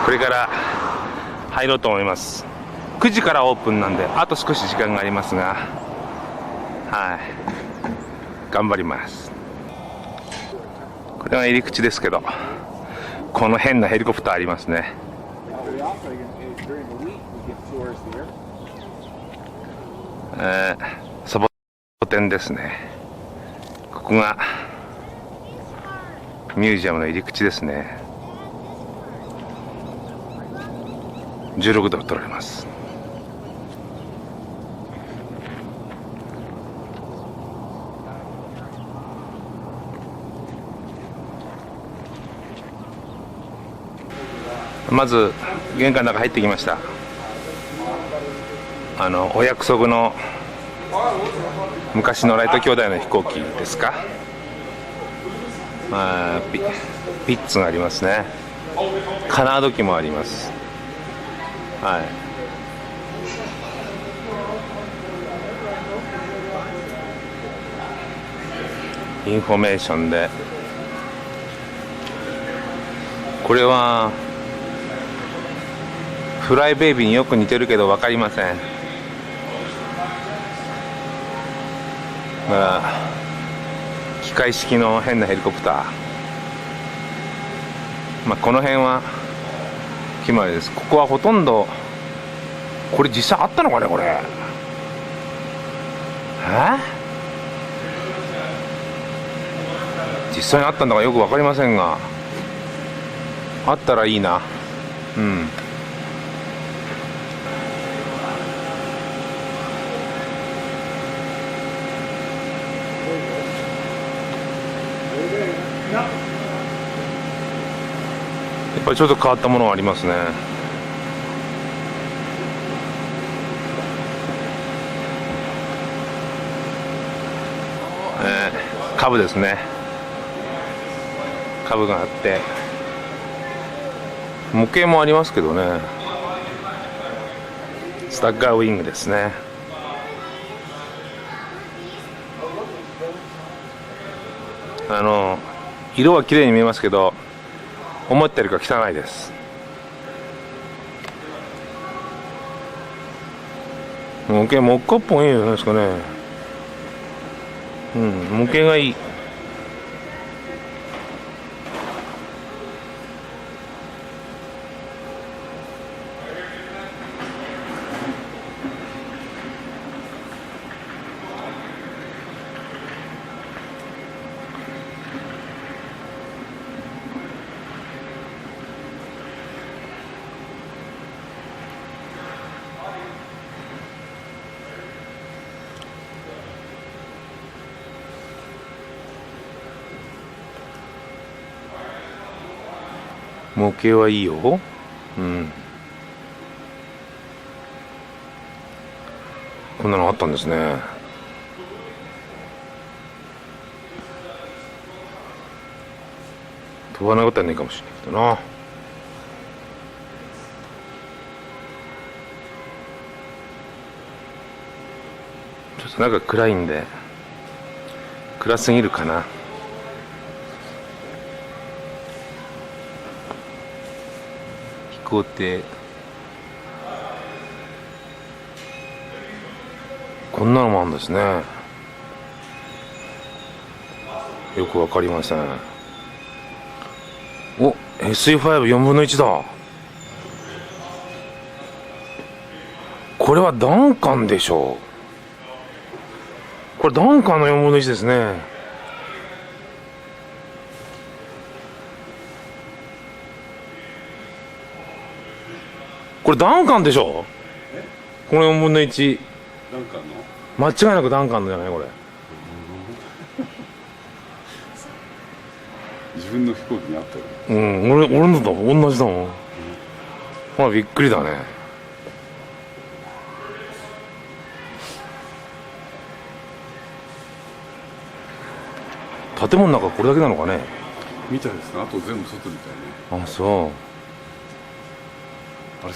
これから入ろうと思います。9時からオープンなんであと少し時間がありますが、頑張ります。これは入り口ですけど、この変なヘリコプターありますね。サボテンですね。ここがミュージアムの入り口ですね。16ドル取られます。まず玄関の中入ってきました。お約束の昔のライト兄弟の飛行機ですか。ピッツがありますね。カナード機もあります。インフォメーションで、これはフライベイビーによく似てるけど分かりません。機械式の変なヘリコプター。この辺は決まりです。ここはほとんど、これ実際あったのかね、これ。実際にあったんだかよく分かりませんが、あったらいいな。やっぱりちょっと変わったものがありますね。株ですね。株があって模型もありますけどね。スタッガーウィングですね。色は綺麗に見えますけど、思ったよりか汚いです。模型モックアップもいいんじゃないですかね。模型がいい。模型はいいよ。こんなのあったんですね。飛ばないことはないかもしれないけどな。ちょっとなんか暗いんで、暗すぎるかな。飛行艇、こんなのもあるんですね。よくわかりません。お、SE54 分の1だ。これはダンカンでしょう。これダンカンの4分の1ですね。これダンカンでしょ。この4分の1。ダンカンの間違いなくダンカンのじゃないこれ。自分の飛行機にあったよ。俺のと同じだもん。びっくりだね。建物の中これだけなのかね。みたいですね。あと全部外みたいね。あ、そう。あれ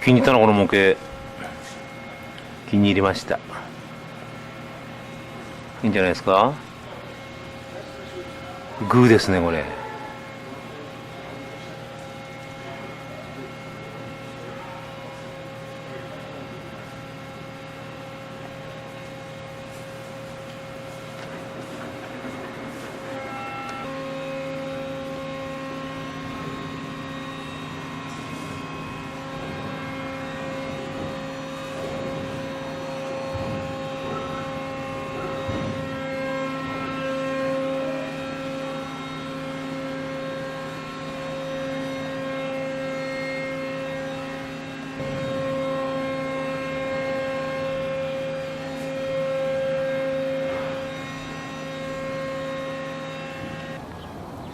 気に入ったのこの模型。気に入りました。いいんじゃないですか。グーですねこれ。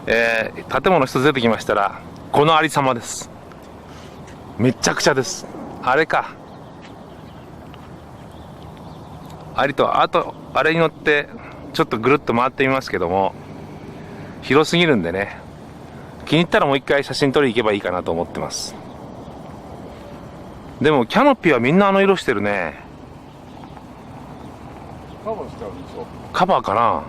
建物一つ出てきましたら、このありさまです。めちゃくちゃです。あれか。ありと、あと、あれに乗って、ちょっとぐるっと回ってみますけども、広すぎるんでね、気に入ったらもう一回写真撮りに行けばいいかなと思ってます。でも、キャノピーはみんなあの色してるね。カバーしてあるでしょ。カバーかな、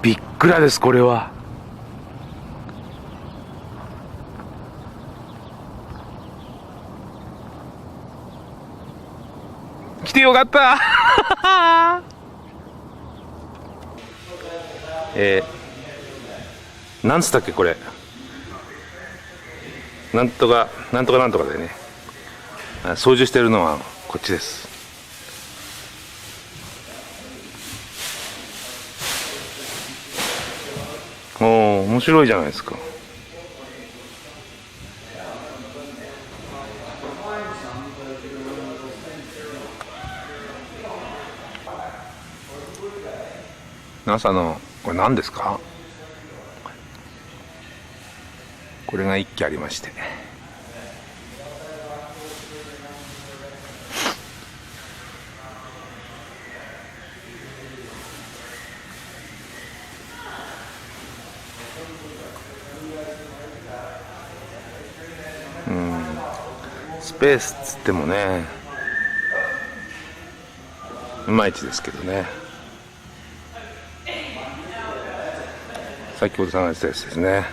びっくらです、これは。来てよかったなんつったっけこれ、なんとかなんとかなんとかでね、操縦してるのはこっちです。おお、面白いじゃないですか。NASA のこれ何ですか。これが一機ありまして、スペースっつってもね、いまいちですけどね。先ほど探したやつですね。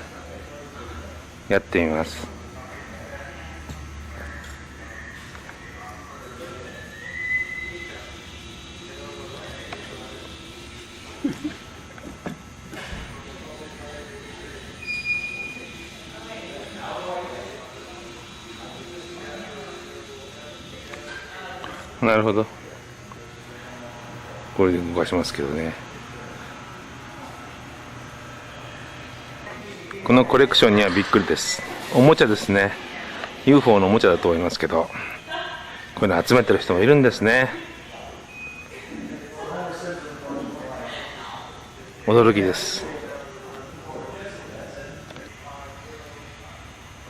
やってみます。なるほど。これで動かしますけどね。このコレクションにはびっくりです。おもちゃですね。 UFO のおもちゃだと思いますけど、こういうの集めてる人もいるんですね。驚きです。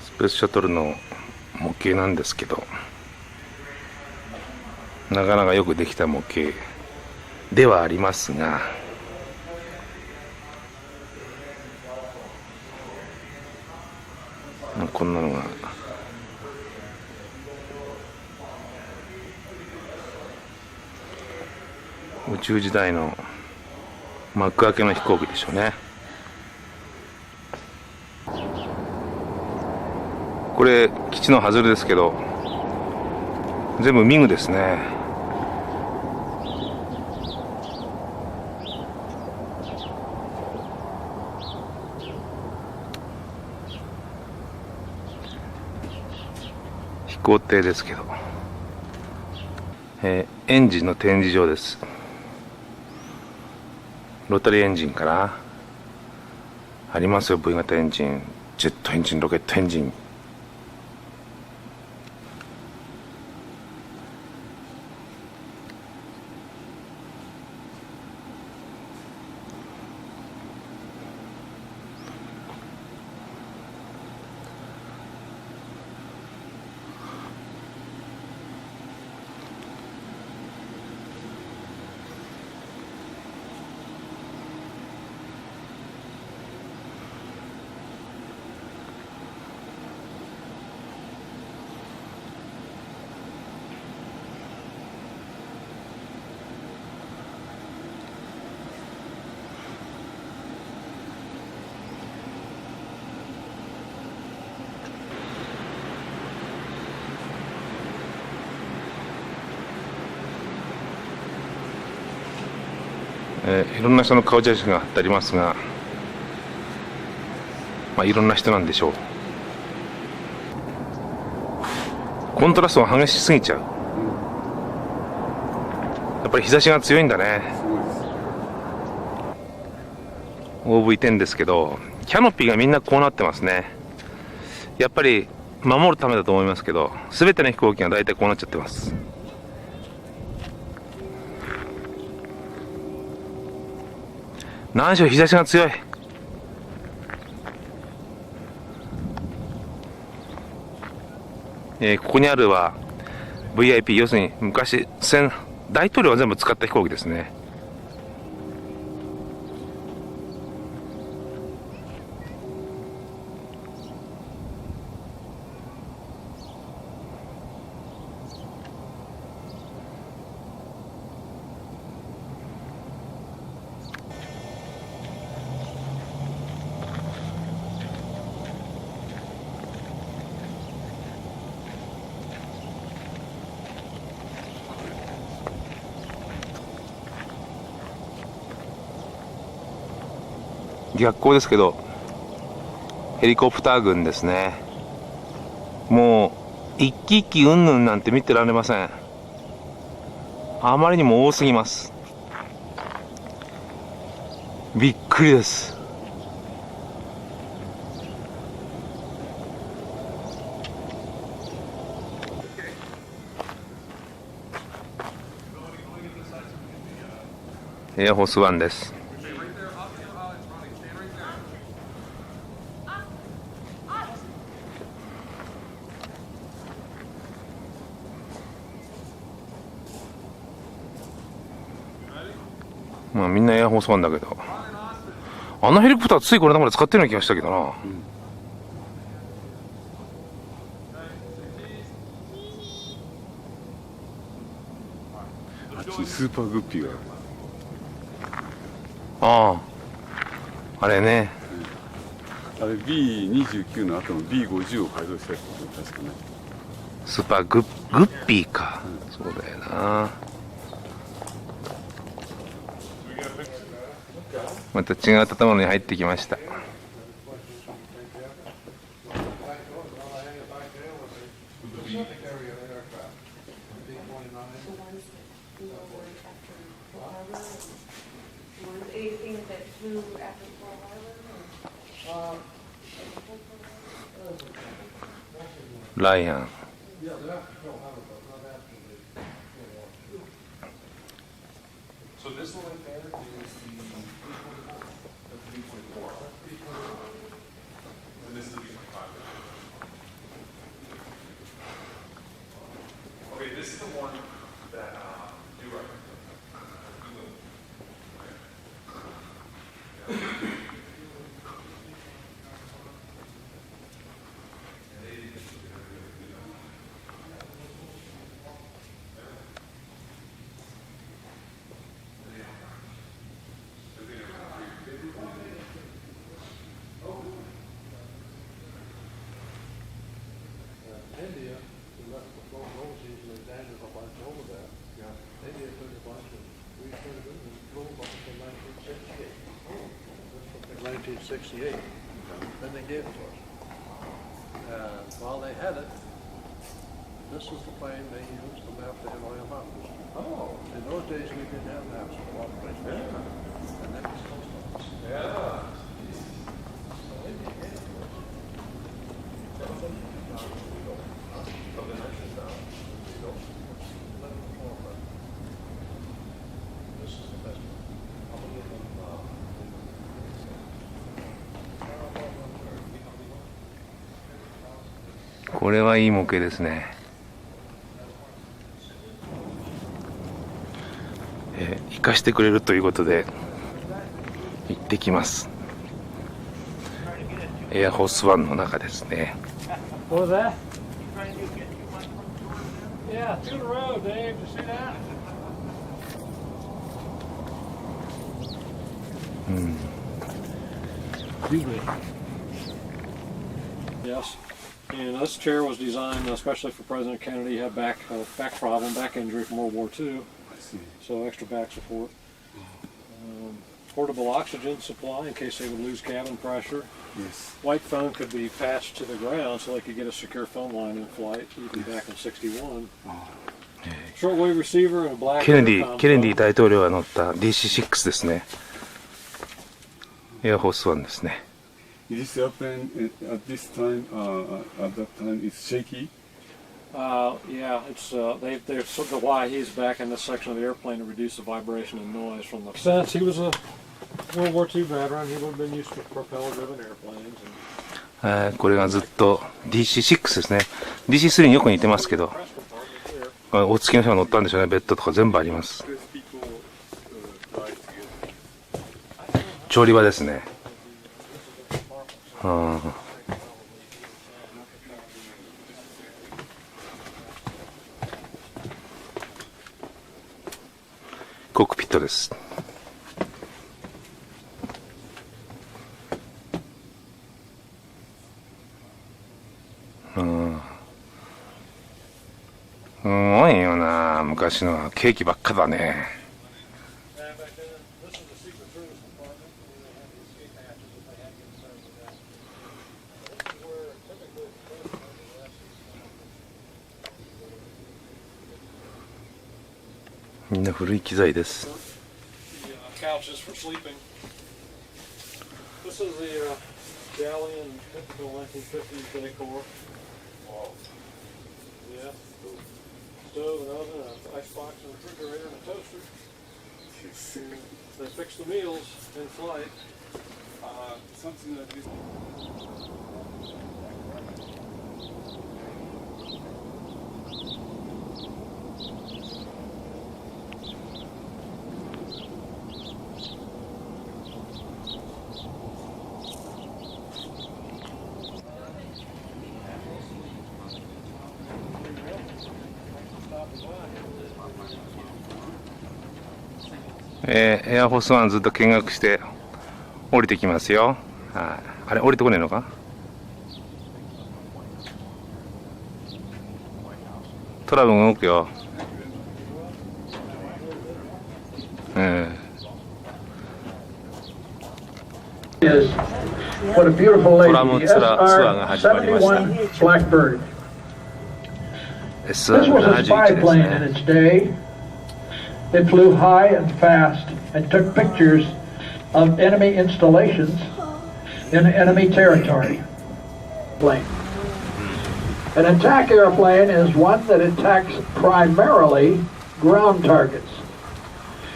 スペースシャトルの模型なんですけど、なかなかよくできた模型ではありますが、こんなのが宇宙時代の幕開けの飛行機でしょうね。これ基地の外れですけど、全部ミグですね。飛行艇ですけど、エンジンの展示場です。ロータリーエンジンからありますよ。 V 型エンジン、ジェットエンジン、ロケットエンジン。いろんな人の顔写真が貼ってありますが、いろんな人なんでしょう。コントラストが激しすぎちゃう。やっぱり日差しが強いんだね。OV10 ですけど、キャノピーがみんなこうなってますね。やっぱり守るためだと思いますけど、全ての飛行機が大体こうなっちゃってます。何しろ日差しが強い。ここにあるは VIP、要するに昔大統領が全部使った飛行機ですね。逆光ですけどヘリコプター群ですね。もう一機一機うんぬんなんて見てられません。あまりにも多すぎます。びっくりです。エアフォースワンです。まあみんなエアフォースワンだけど、あのヘリコプターついこれまで使ってるような気がしたけどな。あっちにスーパーグッピーがああ、あれね。あれ B29 の後の B50 を改造したやつ確かね。スーパーグッピーか、そうだよな。また違う建物に入ってきました。ライアン。India, who left the phone overseas and they landed a bunch over there. Yeah. India took a bunch and we turned it and flew up until 1968. Until 1968. Then they gave it to us. And while they had it, this is the plane they used to map the Himalaya Mountains. Oh. In those days we didn't have maps in a lot of places. Yeah. And that was close. Yeah. So India gave it to us.これはいい模型ですね。生かしてくれるということで行ってきます。エアフォースワンの中ですね。What was that? Yeah, through the road, Dave. Did you see that? Excuse me. Yes. And this chair was designed especially for President Kennedy. He had back problem, back injury from World War II. So extra back support. Portable oxygen supply in case they would lose cabin pressure. Yes. White foam could be patched to the ground so they could get a secure phone line in flight, even back in 61. Shortwave receiver and a black ケネディ大統領が乗った DC-6 ですね。エアフォースワンですね。Is this airplane at this time, at that time, it's shaky? Yeah, it's they've sort of why he's back in this section of the airplane to reduce the vibration and noise from the. Since he was a World War II veteran. He would have been used to propeller-driven airplanes. これがずっと DC-6 ですね。DC-3 によく似てますけど、お付きの人が乗ったんでしょうね。ベッドとか全部あります。調理場ですね。コックピットです。すごいよな、昔のケーキばっかだね。みんな古い機材です。Couches for sleeping. This is the galley and typical 1950s decor. Yeah. Stove and oven, an icebox and refrigerator and a toaster. They fix the meals in flight. Something that is. エアフォースワンずっと見学して降りてきますよ。あれ降りてこねえのか。トラブル動くよ。トラムツアーが始まりました。SR-71 ですね。It flew high and fast and took pictures of enemy installations in enemy territory. An attack airplane is one that attacks primarily ground targets.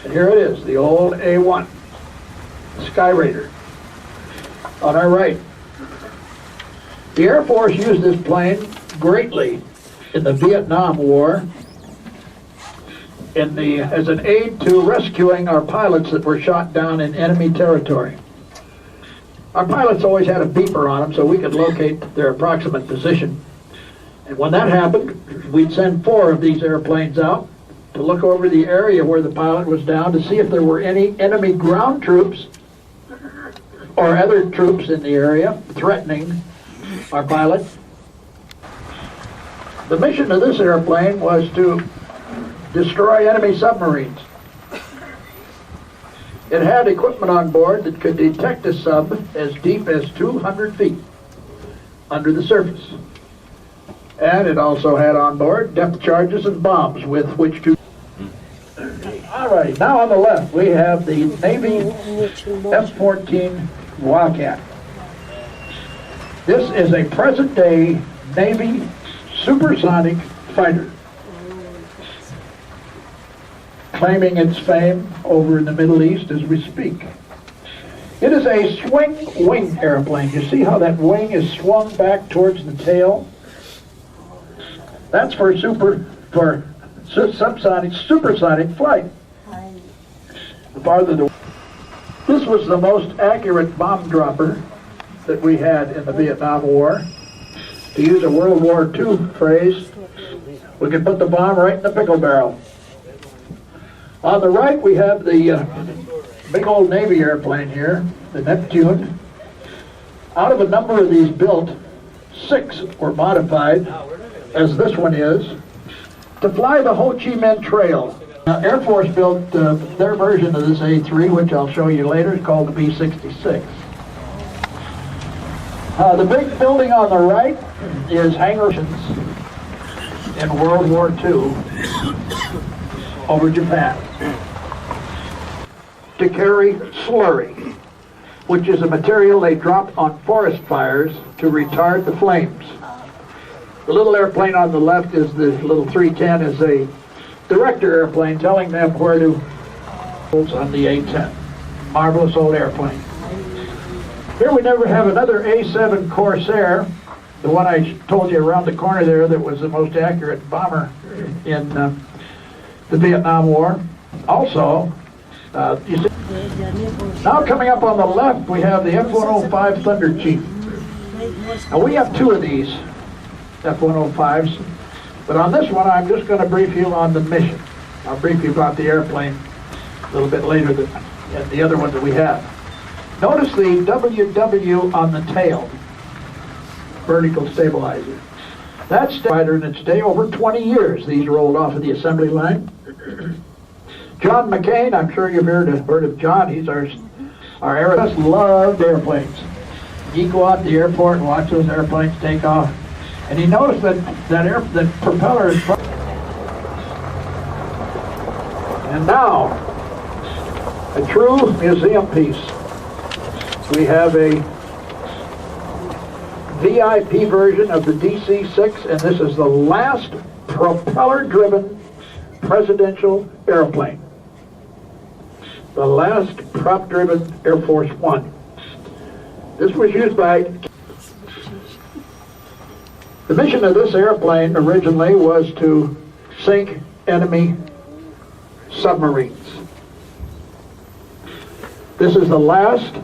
And here it is, the old A-1, Sky Raider, on our right. The Air Force used this plane greatly in the Vietnam War as an aid to rescuing our pilots that were shot down in enemy territory. Our pilots always had a beeper on them so we could locate their approximate position. And when that happened, we'd send 4 of these airplanes out to look over the area where the pilot was down to see if there were any enemy ground troops or other troops in the area threatening our pilot. The mission of this airplane was to destroy enemy submarines. It had equipment on board that could detect a sub as deep as 200 feet under the surface. And it also had on board depth charges and bombs with which to... All right, now on the left we have the Navy F-14 Wildcat. This is a present-day Navy supersonic fighter, claiming its fame over in the Middle East as we speak. It is a swing wing airplane. You see how that wing is swung back towards the tail? That's for supersonic flight. This was the most accurate bomb dropper that we had in the Vietnam War. To use a World War II phrase, we could put the bomb right in the pickle barrel. On the right we have the big old Navy airplane here, the Neptune. Out of a number of these built, 6 were modified, as this one is, to fly the Ho Chi Minh Trail. Air Force built their version of this A3, which I'll show you later. It's called the B-66. The big building on the right is hangars in World War II over Japan to carry slurry, which is a material they drop on forest fires to retard the flames. The little airplane on the left is the little 310, is a director airplane telling them where to on the A-10. marvelous old airplane. Here we never have another A-7 Corsair, the one I told you around the corner there that was the most accurate bomber in the Vietnam War. Also, you see, now coming up on the left we have the F-105 Thunder Chief. Now we have two of these F-105s, but on this one I'm just going to brief you on the mission. I'll brief you about the airplane a little bit later than the other one that we have. Notice the WW on the tail, vertical stabilizer. That's fighter in its day. Over 20 years these rolled off of the assembly line. John McCain, I'm sure you've heard of John. He's our aircraft loved airplanes. You go out to the airport and watch those airplanes take off, and he noticed that propeller is. And now, a true museum piece. We have a VIP version of the DC-6, and this is the last propeller-driven presidential airplane. The last prop-driven Air Force One. This was used by... The mission of this airplane originally was to sink enemy submarines. This is the last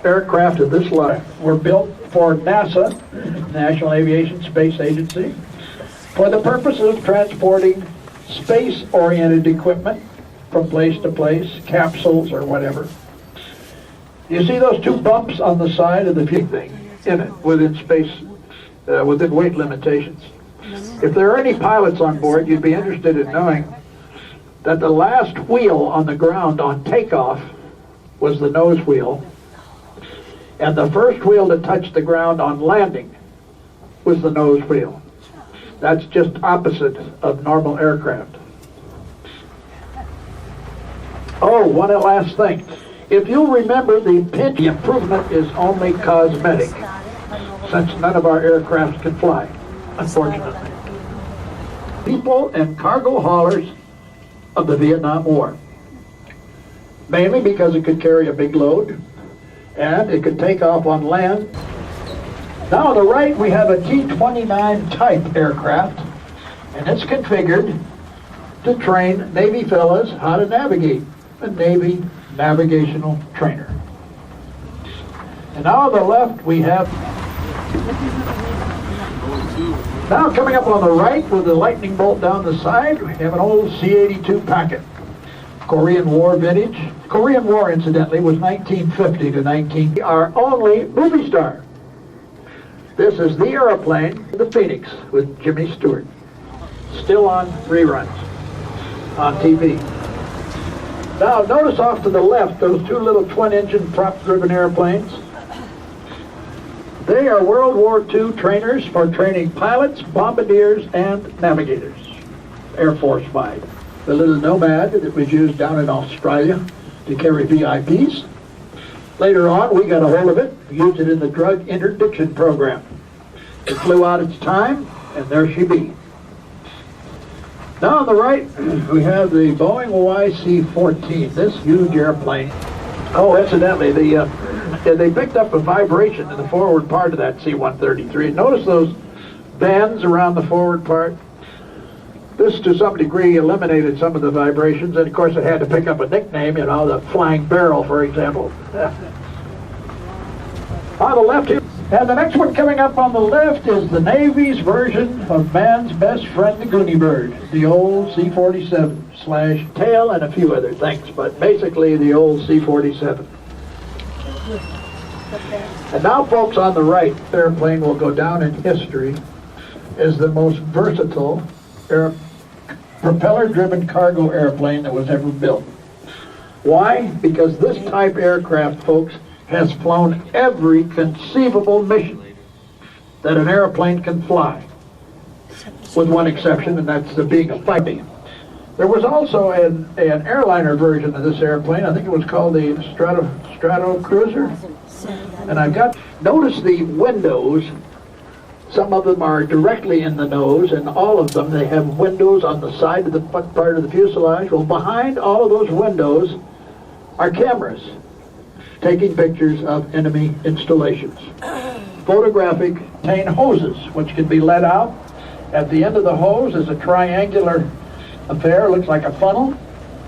aircraft of this line. Were built for NASA, National Aviation Space Agency, for the purpose of transporting space-oriented equipment from place to place, capsules or whatever. You see those two bumps on the side of the thing in it, within space, within weight limitations. If there are any pilots on board, you'd be interested in knowing that the last wheel on the ground on takeoff was the nose wheel, and the first wheel to touch the ground on landing was the nose wheel. That's just opposite of normal aircraft. Oh, one last thing. If you'll remember, the improvement is only cosmetic, since none of our aircraft can fly, unfortunately. People and cargo haulers of the Vietnam War. Mainly because it could carry a big load, and it could take off on land. Now on the right we have a T-29 type aircraft, and it's configured to train Navy fellas how to navigate. A Navy navigational trainer. And now on the left we have, now coming up on the right with the lightning bolt down the side, we have an old C-82 Packet. Korean War vintage. Korean War, incidentally, was 1950 to 19. Our only movie star. This is the airplane, the Phoenix, with Jimmy Stewart. Still on reruns on TV. Now, notice off to the left, those two little twin-engine prop-driven airplanes. They are World War II trainers for training pilots, bombardiers, and navigators. Air Force-wide. The little Nomad that was used down in Australia to carry VIPs. Later on, we got a hold of it, used it in the drug interdiction program. It flew out its time, and there she be. Now on the right, we have the Boeing YC-14, this huge airplane. Oh, incidentally, they picked up a vibration in the forward part of that C-133. Notice those bands around the forward part? This, to some degree, eliminated some of the vibrations, and of course it had to pick up a nickname, you know, the Flying Barrel, for example. On the left here, and the next one coming up on the left is the Navy's version of man's best friend, the Goonie Bird, the old C-47 / tail and a few other things, but basically the old C-47. And now, folks, on the right, the airplane will go down in history as the most versatile propeller-driven cargo airplane that was ever built. Why? Because this type aircraft, folks, has flown every conceivable mission that an airplane can fly, with one exception, and that's being a fighting. There was also an airliner version of this airplane. I think it was called the Strato Cruiser. And I've got, notice the windows. Some of them are directly in the nose, and all of them, they have windows on the side of the front part of the fuselage. Well, behind all of those windows, are cameras taking pictures of enemy installations. Photographic contain hoses, which can be let out. At the end of the hose is a triangular affair, looks like a funnel.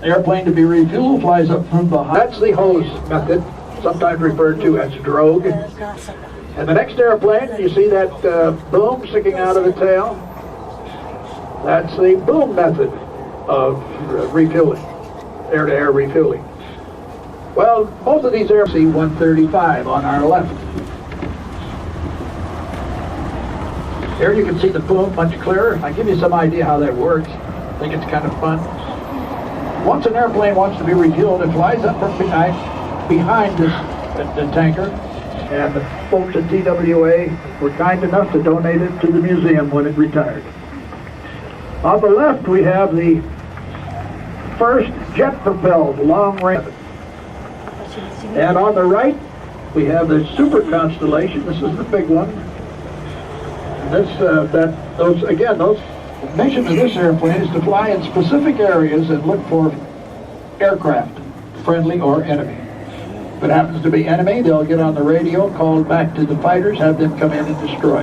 The airplane to be refueled flies up from behind. That's the hose method, sometimes referred to as drogue. And the next airplane, you see that boom sticking out of the tail? That's the boom method of refueling, air-to-air refueling. Well, both of these airplanes, C-135 on our left. Here you can see the boom much clearer. I'll give you some idea how that works. I think it's kind of fun. Once an airplane wants to be refueled, it flies up from behind the tanker, and the folks at TWA were kind enough to donate it to the museum when it retired. On the left, we have the first jet-propelled long-range. And on the right, we have the Super Constellation. This is the big one. Those the mission of this airplane is to fly in specific areas and look for aircraft, friendly or enemy. If it happens to be enemy, they'll get on the radio, call back to the fighters, have them come in and destroy.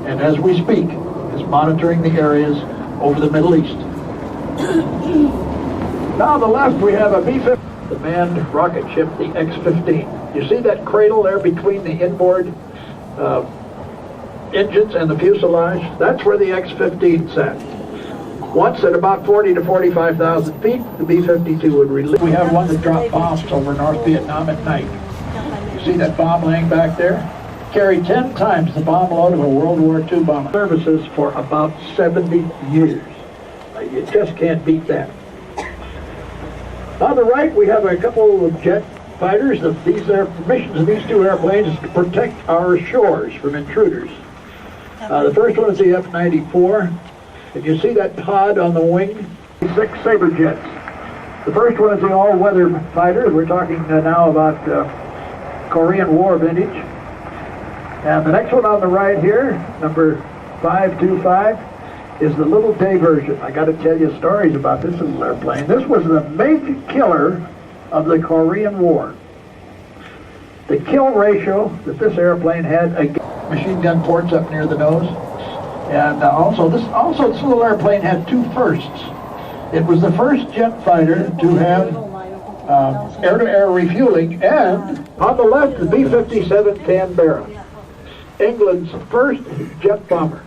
And as we speak, is monitoring the areas over the Middle East. Now on the left, we have a B-50, the manned rocket ship, the X-15. You see that cradle there between the inboard engines and the fuselage? That's where the X-15 sat. Once at about 40 to 45,000 feet, the B-52 would release. We have one that dropped bombs over North Vietnam at night. You see that bomb laying back there? Carried 10 times the bomb load of a World War II bomber. Services for about 70 years. You just can't beat that. On the right, we have a couple of jet fighters. These missions of these two airplanes is to protect our shores from intruders. The first one is the F-94. And you see that pod on the wing? 6 Sabre jets. The first one is the all-weather fighter. We're talking now about Korean War vintage. And the next one on the right here, number 525, is the little day version. I got to tell you stories about this little airplane. This was the major killer of the Korean War. The kill ratio that this airplane had, machine gun ports up near the nose. And also this little airplane had 2 firsts. It was the first jet fighter to have air-to-air refueling, and on the left, the B-57 Canberra, England's first jet bomber.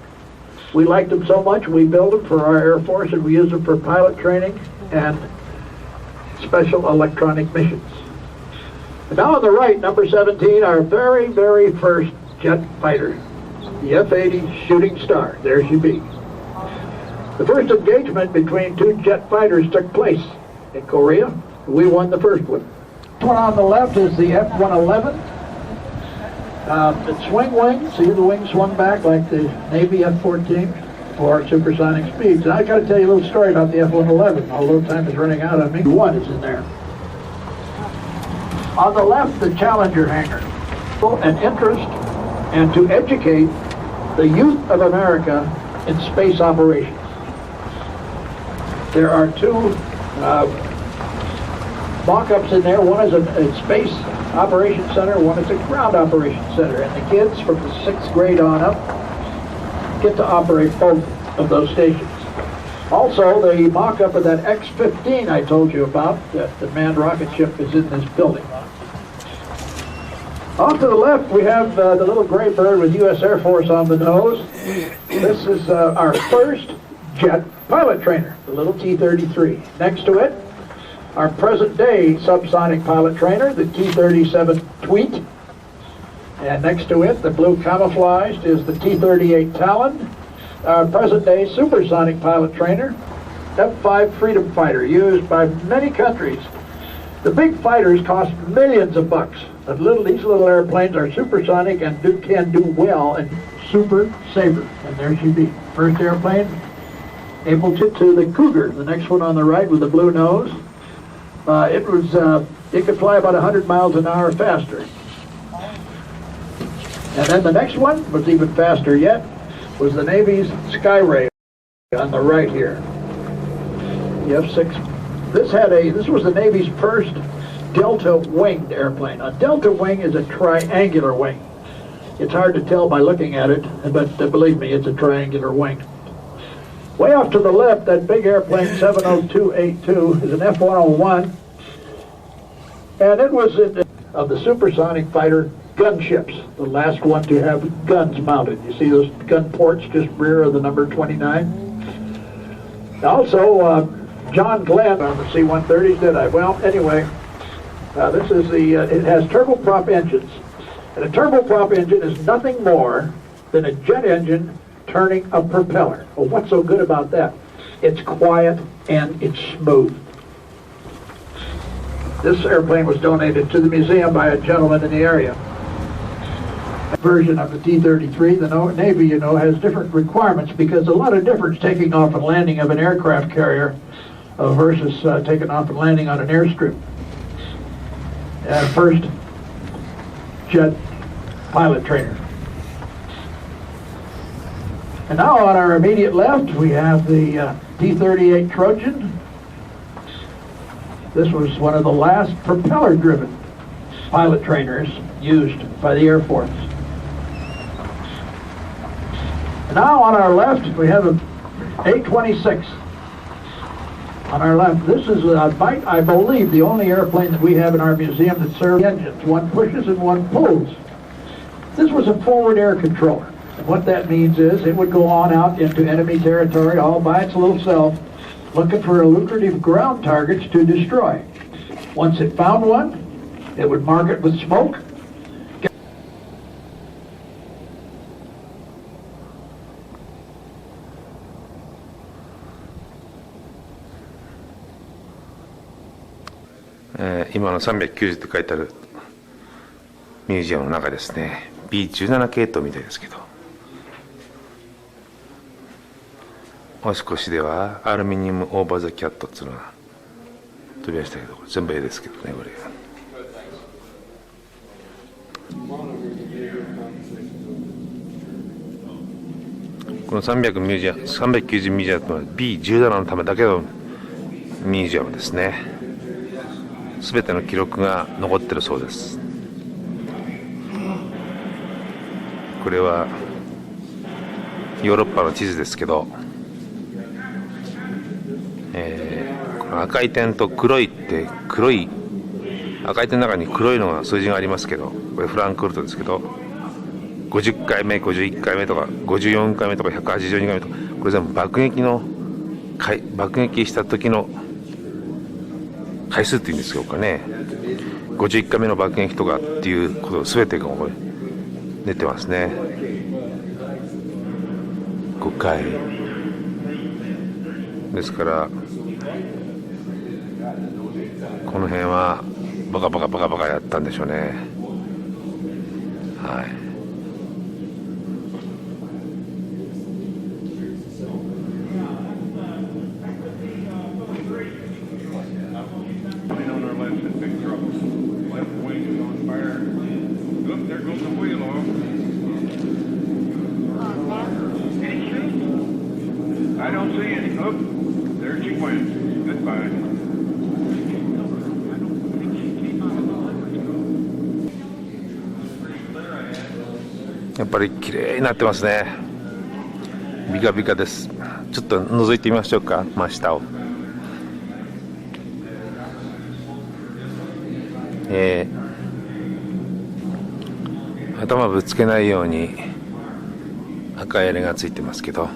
We liked them so much, we built them for our Air Force, and we used them for pilot training and special electronic missions. And now on the right, number 17, our very, very first jet fighter, the F-80 Shooting Star. There she be. The first engagement between 2 jet fighters took place in Korea. We won the first one. This one on the left is the F-111. It's swing wing. See the wings swung back like the Navy F-14 for supersonic speeds. And I got to tell you a little story about the F-111. Although time is running out on me. One is in there. On the left, the Challenger hangar. An interest and to educate the youth of America in space operations. There are 2 mock-ups in there. One is a space operations center, one is a ground operations center. And the kids from the 6th grade on up get to operate both of those stations. Also, the mock-up of that X-15 I told you about, that the manned rocket ship, is in this building. Off to the left, we have the little gray bird with U.S. Air Force on the nose. This is our first jet pilot trainer, the little T-33. Next to it, our present-day subsonic pilot trainer, the T-37 Tweet. And next to it, the blue camouflaged, is the T-38 Talon. Our present-day supersonic pilot trainer, F-5 Freedom Fighter, used by many countries. The big fighters cost millions of bucks. But these little airplanes are supersonic and can do well in Super Sabre. And there she be. First airplane able to the Cougar, the next one on the right with the blue nose. It could fly about 100 miles an hour faster. And then the next one was even faster yet, was the Navy's Skyray on the right here. The F-6 This was the Navy's first delta winged airplane. A delta wing is a triangular wing. It's hard to tell by looking at it, but believe me, it's a triangular wing. Way off to the left, that big airplane 70282 is an F-101, and it was of the supersonic fighter gunships, the last one to have guns mounted. You see those gun ports just rear of the number 29? Also, John Glenn on the C-130s, did I? Well, anyway, this is it has turboprop engines. And a turboprop engine is nothing more than a jet engine turning a propeller. Well, what's so good about that? It's quiet and it's smooth. This airplane was donated to the museum by a gentleman in the area. Version of the T-33, the Navy, you know, has different requirements because a lot of difference taking off and landing of an aircraft carrier versus taking off and landing on an airstrip. First jet pilot trainer. And now on our immediate left we have the T-38 Trojan. This was one of the last propeller-driven pilot trainers used by the Air Force. And now on our left we have an A-26. On our left, this is, I believe, the only airplane that we have in our museum that serves engines. One pushes and one pulls. This was a forward air controller. And what that means is it would go on out into enemy territory all by its little self, looking for lucrative ground targets to destroy. Once it found one, it would mark it with smoke. 今の390って書いてあるミュージアムの中ですね、 B17 系統みたいですけど、おしこしではアルミニウムオーバーザキャットっていうのが飛びましたけど、全部絵ですけどね、これ。この390ミュージアムは B17 のためだけのミュージアムですね。すべての記録が残ってるそうです。これはヨーロッパの地図ですけど、この赤い点と赤い点の中に黒いのが数字がありますけど、これフランクフルトですけど、50回目51回目とか54回目とか182回目とか、これ全部爆撃した時の回数っていうんですかね、51回目の爆撃とかっていうこと全てがこれ出てますね。5回ですから、この辺はバカバカやったんでしょうね。はい。I don't see any. Oh, there she went. Goodbye. やっぱり綺麗になってますね。ビカビカです。ちょっと覗いてみましょうか、真下を。頭ぶつけないように赤い屋根がついてますけど、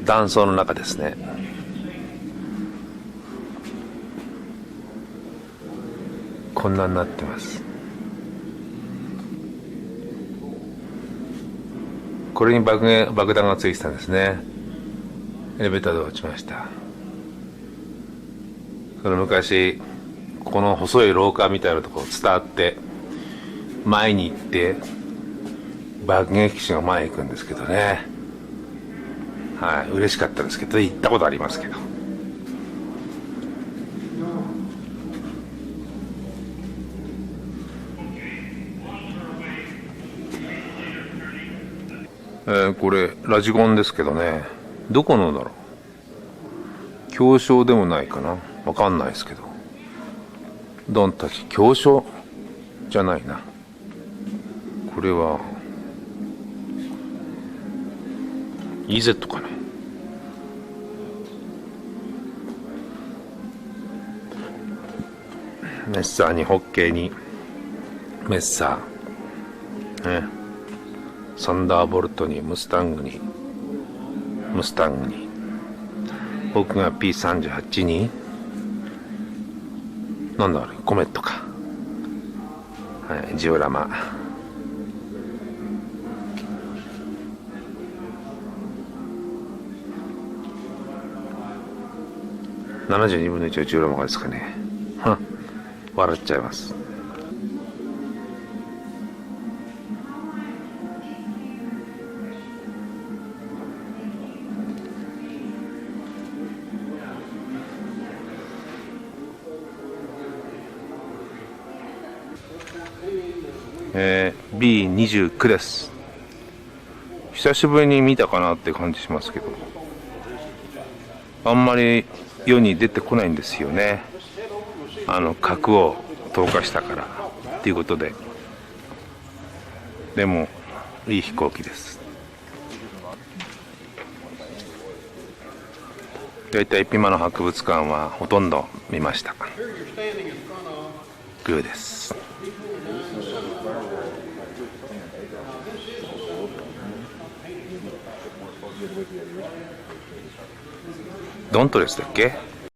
断層の中ですね。こんなになってます。これに爆弾がついてたんですね。エレベーターで落ちました。その昔この細い廊下みたいなところを伝わって前に行って爆撃機が前に行くんですけどね。はい、嬉しかったですけど、行ったことありますけど。これラジコンですけどね、どこのだろう。狭小でもないかな、わかんないですけど、ドンたち狭小じゃないな。これは EZ かな。メッサーにホッケーにメッサー、ね、サンダーボルトにムスタングに僕が P38 になんだあれ、コメットか、はい、ジオラマ、72分の1はジオラマですかね。笑っちゃいます。B29 です。久しぶりに見たかなって感じしますけど、あんまり世に出てこないんですよね。核を投下したからっていうことで。でもいい飛行機です。だいたいピマの博物館はほとんど見ました。グーです。ドントレスだっけ？